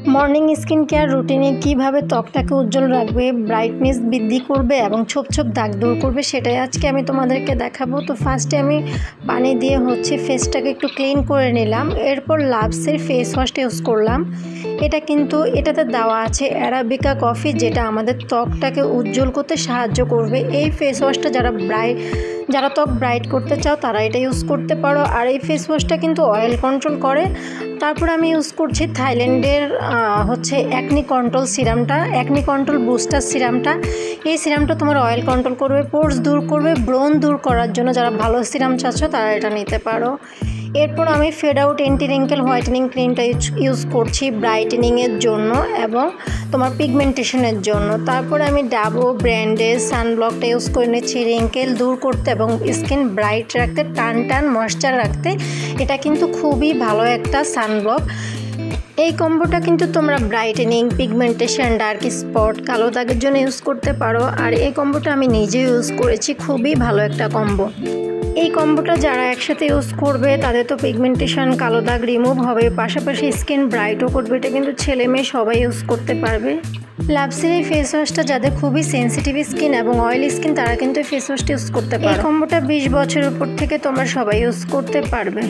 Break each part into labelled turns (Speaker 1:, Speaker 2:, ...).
Speaker 1: Morning skin care রুটিনে কিভাবে ত্বকটাকে উজ্জ্বল রাখবে, ব্রাইটনেস বৃদ্ধি করবে এবং ছোপ ছোপ দাগ দূর করবে সেটাই আজকে আমি তোমাদেরকে দেখাবো। তো ফার্স্টে আমি পানি দিয়ে ফেসটাকে একটু ক্লিন করে নিলাম। এরপর লাভসের ফেস ওয়াশটা ইউজ করলাম। এটাতে দেওয়া আছে অ্যারাবিকা কফি, যেটা আমাদের ত্বকটাকে উজ্জ্বল করতে সাহায্য করবে। এই ফেস ওয়াশটা যারা ত্বক ব্রাইট করতে চাও তারা এটা ইউজ করতে পারো। আর এই ফেস ওয়াশটা কিন্তু অয়েল কন্ট্রোল করে। তারপর আমি ইউজ করছি থাইল্যান্ডের অ্যাকনি কন্ট্রোল বুস্টার সিরামটা। এই সিরামটা তোমার অয়েল কন্ট্রোল করবে, পোর্স দূর করবে, ব্রণ দূর করার জন্য যারা ভালো সিরাম চাচ্ছ তারা এটা নিতে পারো। এরপর আমি fade out anti wrinkle whitening ক্রিমটা ইউজ করছি ব্রাইটেনিংয়ের জন্য এবং তোমার পিগমেন্টেশনের জন্য। তারপর আমি ডাবো ব্র্যান্ডের সানব্লকটা ইউজ করে নিচ্ছি রিঙ্কেল দূর করতে এবং স্কিন ব্রাইট রাখতে, টান ময়েশ্চার রাখতে। এটা কিন্তু খুবই ভালো একটা সানব্লক। এই কম্বোটা কিন্তু তোমরা ব্রাইটেনিং, পিগমেন্টেশন, ডার্ক স্পট, কালো দাগের জন্য ইউজ করতে পারো। আর এই কম্বোটা আমি নিজে ইউজ করেছি, খুবই ভালো একটা কম্বো। এই কম্বোটা যারা একসাথে ইউজ করবে তাদের তো পিগমেন্টেশন, কালো দাগ রিমুভ হবে, পাশাপাশি স্কিন ব্রাইটও করবে। এটা কিন্তু ছেলে মেয়ে সবাই ইউজ করতে পারবে। লাভসের এই ফেস ওয়াশটা যাদের খুবই সেন্সিটিভ স্কিন এবং অয়েলি স্কিন তারা কিন্তু এই ফেস ওয়াশটা ইউজ করতে পারো। এই কম্বোটা 20 বছরের উপর থেকে তোমরা সবাই ইউজ করতে পারবে।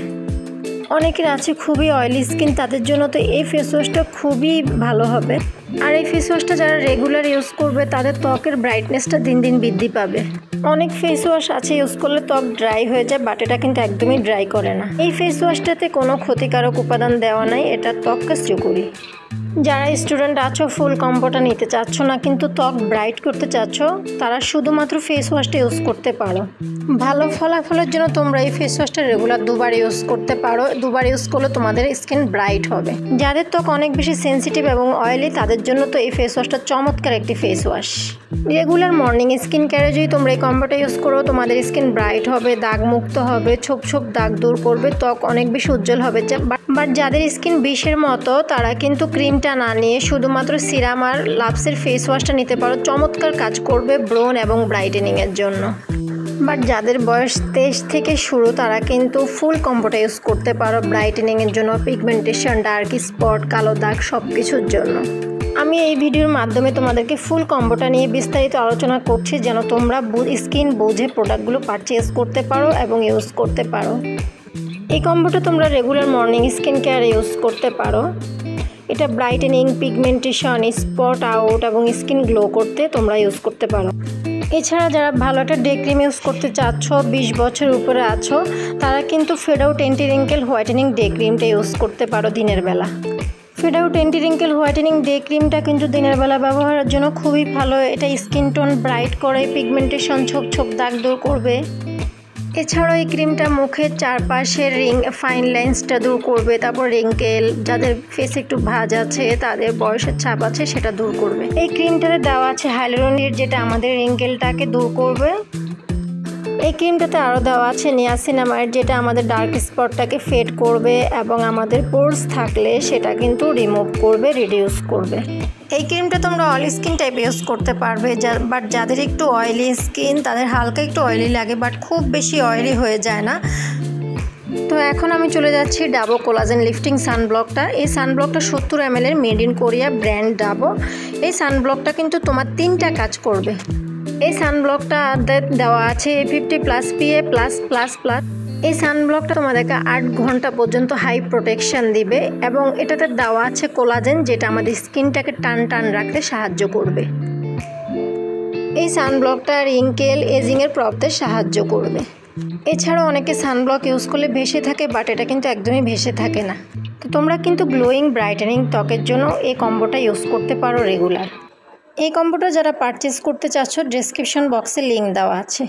Speaker 1: অনেকের আছে খুবই অয়েলি স্কিন, তাদের জন্য তো এই ফেস ওয়াশটা খুবই ভালো হবে। আর এই ফেস ওয়াশটা যারা রেগুলার ইউজ করবে তাদের ত্বকের ব্রাইটনেসটা দিন দিন বৃদ্ধি পাবে। অনেক ফেস ওয়াশ আছে ইউজ করলে ত্বক ড্রাই হয়ে যায়, বাট এটা কিন্তু একদমই ড্রাই করে না। এই ফেস ওয়াশটাতে কোনো ক্ষতিকারক উপাদান দেওয়া নাই, এটা ত্বককে চিরকুরি। যারা স্টুডেন্ট আছো ফুল কম্বোটা নিতে চাচ্ছ না কিন্তু ত্বক ব্রাইট করতে চাচ্ছ, তারা শুধুমাত্র ফেস ওয়াশটা ইউজ করতে পারো। ভালো ফলাফলের জন্য তোমরা এই ফেস ওয়াশটা রেগুলার 2 বার ইউজ করতে পারো। 2 বার ইউজ করলে তোমাদের স্কিন ব্রাইট হবে। যাদের ত্বক অনেক বেশি সেন্সিটিভ এবং অয়েলি তাদের জন্য তো এই ফেস ওয়াশটা চমৎকার একটি face wash. Regular morning skin কেয়ারে যদি তোমরা এই কম্বোটা ইউজ করো তোমাদের স্কিন ব্রাইট হবে, দাগ মুক্ত হবে, ছোপ ছোপ দাগ দূর করবে, ত্বক অনেক বেশি উজ্জ্বল হবে। বাট যাদের স্কিন বিষের মতো তারা কিন্তু ক্রিমটা না নিয়ে শুধুমাত্র সিরাম আর লাভসের ফেস ওয়াশটা নিতে পারো। চমৎকার কাজ করবে ব্রণ এবং ব্রাইটেনিংয়ের জন্য। বাট যাদের বয়স 23 থেকে শুরু তারা কিন্তু ফুল কম্বোটা ইউজ করতে পারো ব্রাইটেনিংয়ের জন্য, পিগমেন্টেশন, ডার্ক স্পট, কালো দাগ সব কিছুর জন্য। আমি এই ভিডিওর মাধ্যমে তোমাদেরকে ফুল কম্বোটা নিয়ে বিস্তারিত আলোচনা করছি যেন তোমরা স্কিন বুঝে প্রোডাক্টগুলো পারচেজ করতে পারো এবং ইউজ করতে পারো। এই কম্বোটা তোমরা রেগুলার মর্নিং স্কিন কেয়ারে ইউজ করতে পারো। এটা ব্রাইটেনিং, পিগমেন্টেশন, স্পট আউট এবং স্কিন গ্লো করতে তোমরা ইউজ করতে পারো। এছাড়া যারা ভালো একটা ডে ক্রিম ইউজ করতে চাচ্ছ, 20 বছর উপরে আছো, তারা কিন্তু fade out anti wrinkle whitening day ক্রিমটা ইউজ করতে পারো দিনের বেলা। Fade out anti wrinkle whitening day ক্রিমটা কিন্তু দিনের বেলা ব্যবহারের জন্য খুবই ভালো। এটা স্কিন টোন ব্রাইট করে, পিগমেন্টেশন, ছোপ ছোপ দাগ দূর করবে। এছাড়াও এই ক্রিমটা মুখের চারপাশের ফাইন লাইন্সটা দূর করবে। তারপর রিঙ্কেল, যাদের ফেসে একটু ভাঁজ আছে, তাদের বয়সের ছাপ আছে, সেটা দূর করবে। এই ক্রিমটাতে দেওয়া আছে হাইলুরনিক, যেটা আমাদের রিঙ্কেলটাকে দূর করবে। এই ক্রিমটাতে আরও দেওয়া আছে নিয়াসিনামাইড, যেটা আমাদের ডার্ক স্পটটাকে ফেড করবে এবং আমাদের পোর্স থাকলে সেটা কিন্তু রিমুভ করবে, রিডিউস করবে। এই ক্রিমটা তোমরা অয়েল স্কিন টাইপ ইউজ করতে পারবে। বাট যাদের একটু অয়েলি স্কিন তাদের হালকা একটু অয়েলি লাগে, বাট খুব বেশি অয়েলি হয়ে যায় না। তো এখন আমি চলে যাচ্ছি ডাবো কোলাজেন লিফটিং সানব্লকটা। এই সানব্লকটা 70 ml এর made in Korea brand Dabo. এই সানব্লকটা কিন্তু তোমার 3টা কাজ করবে। এই সানব্লকটা দেওয়া আছে 50+ PA+++। এই সানব্লকটা তোমাদেরকে 8 ঘন্টা পর্যন্ত হাই প্রোটেকশন দিবে এবং এটাতে দেওয়া আছে কোলাজেন, যেটা আমাদের স্কিনটাকে টান রাখতে সাহায্য করবে। এই সানব্লকটা রিঙ্কেল, এজিংয়ের প্রবলেমে সাহায্য করবে। এছাড়াও অনেকে সানব্লক ইউজ করলে ভেসে থাকে, বাট এটা কিন্তু একদমই ভেসে থাকে না। তো তোমরা কিন্তু গ্লোয়িং ব্রাইটেনিং ত্বকের জন্য এই কম্বোটা ইউজ করতে পারো রেগুলার। এই কম্বোটা যারা পারচেজ করতে চাচ্ছ ডেসক্রিপশন বক্সে লিঙ্ক দেওয়া আছে।